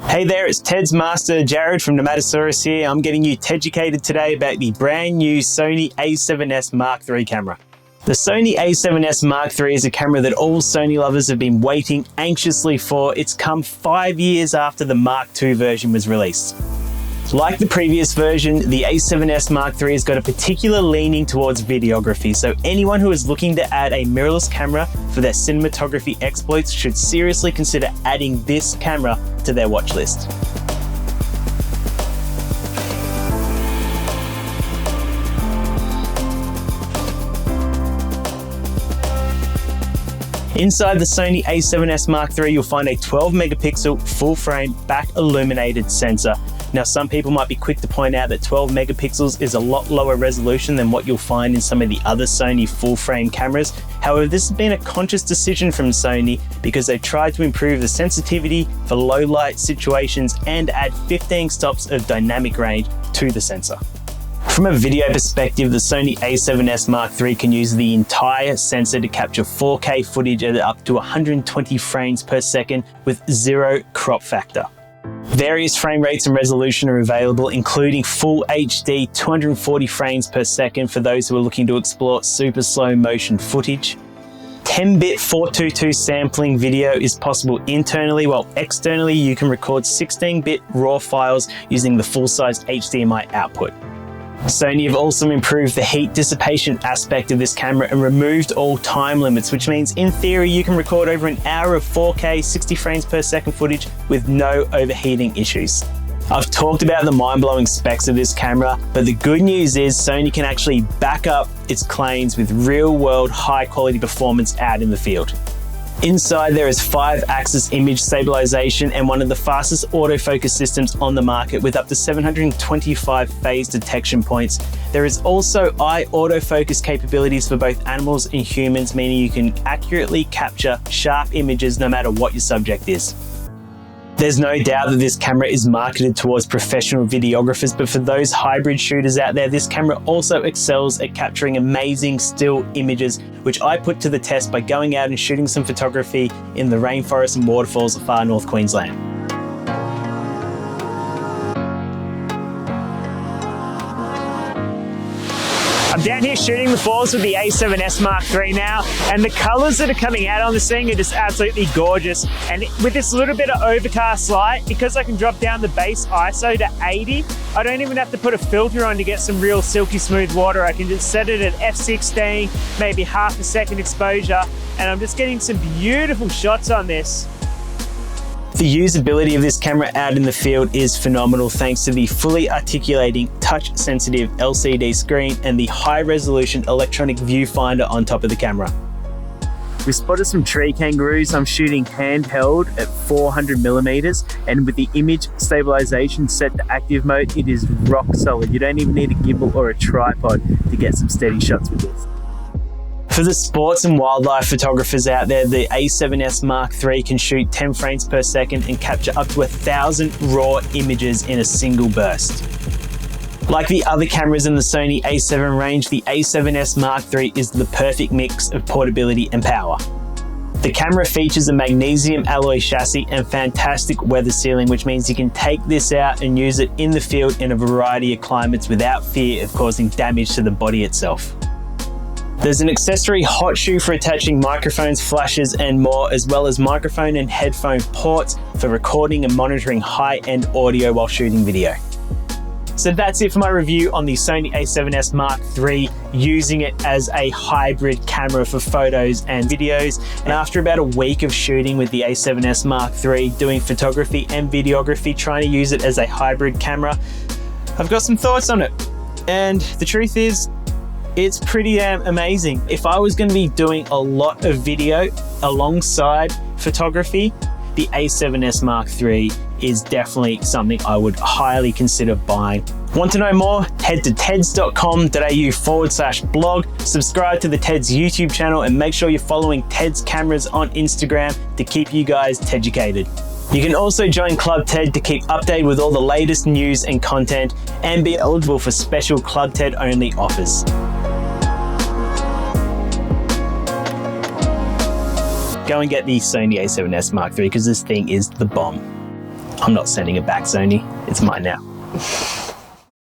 Hey there, it's Ted's Master Jarryd from Nomadasaurus here. I'm getting you Teducated today about the brand new Sony A7S MKIII camera. The Sony A7S MKIII is a camera that all Sony lovers have been waiting anxiously for. It's come 5 years after the Mark II version was released. Like the previous version, the A7S MKIII has got a particular leaning towards videography, so anyone who is looking to add a mirrorless camera for their cinematography exploits should seriously consider adding this camera to their watch list. Inside the Sony A7S MKIII, you'll find a 12 megapixel full frame back illuminated sensor. Now, some people might be quick to point out that 12 megapixels is a lot lower resolution than what you'll find in some of the other Sony full frame cameras. However, this has been a conscious decision from Sony because they tried to improve the sensitivity for low light situations and add 15 stops of dynamic range to the sensor. From a video perspective, the Sony A7S MKIII can use the entire sensor to capture 4K footage at up to 120 frames per second with zero crop factor. Various frame rates and resolution are available, including full HD 240 frames per second for those who are looking to explore super slow motion footage. 10-bit 422 sampling video is possible internally, while externally you can record 16-bit RAW files using the full-size HDMI output. Sony have also improved the heat dissipation aspect of this camera and removed all time limits, which means in theory you can record over an hour of 4K 60 frames per second footage with no overheating issues. I've talked about the mind-blowing specs of this camera, but the good news is Sony can actually back up its claims with real-world high-quality performance out in the field. Inside there is 5-axis image stabilization and one of the fastest autofocus systems on the market with up to 725 phase detection points. There is also eye autofocus capabilities for both animals and humans, meaning you can accurately capture sharp images no matter what your subject is. There's no doubt that this camera is marketed towards professional videographers, but for those hybrid shooters out there, this camera also excels at capturing amazing still images, which I put to the test by going out and shooting some photography in the rainforest and waterfalls of far north Queensland. I'm down here shooting the falls with the A7S MKIII now, and the colors that are coming out on this thing are just absolutely gorgeous. And with this little bit of overcast light, because I can drop down the base ISO to 80, I don't even have to put a filter on to get some real silky smooth water. I can just set it at f16, maybe half a second exposure, and I'm just getting some beautiful shots on this. The usability of this camera out in the field is phenomenal thanks to the fully articulating touch-sensitive LCD screen and the high-resolution electronic viewfinder on top of the camera. We spotted some tree kangaroos. I'm shooting handheld at 400mm, and with the image stabilization set to active mode, it is rock solid. You don't even need a gimbal or a tripod to get some steady shots with this. For the sports and wildlife photographers out there, the A7S MKIII can shoot 10 frames per second and capture up to 1,000 raw images in a single burst. Like the other cameras in the Sony A7 range, the A7S MKIII is the perfect mix of portability and power. The camera features a magnesium alloy chassis and fantastic weather sealing, which means you can take this out and use it in the field in a variety of climates without fear of causing damage to the body itself. There's an accessory hot shoe for attaching microphones, flashes, and more, as well as microphone and headphone ports for recording and monitoring high-end audio while shooting video. So that's it for my review on the Sony A7S MKIII, using it as a hybrid camera for photos and videos. And after about a week of shooting with the A7S MKIII, doing photography and videography, trying to use it as a hybrid camera, I've got some thoughts on it. And the truth is, it's pretty damn amazing. If I was going to be doing a lot of video alongside photography, the A7S MKIII is definitely something I would highly consider buying. Want to know more? Head to teds.com.au/blog, subscribe to the Teds YouTube channel, and make sure you're following Teds Cameras on Instagram to keep you guys teducated. You can also join Club Ted to keep updated with all the latest news and content and be eligible for special Club Ted only offers. Go and get the Sony A7S MKIII because this thing is the bomb. I'm not sending it back, Sony. It's mine now.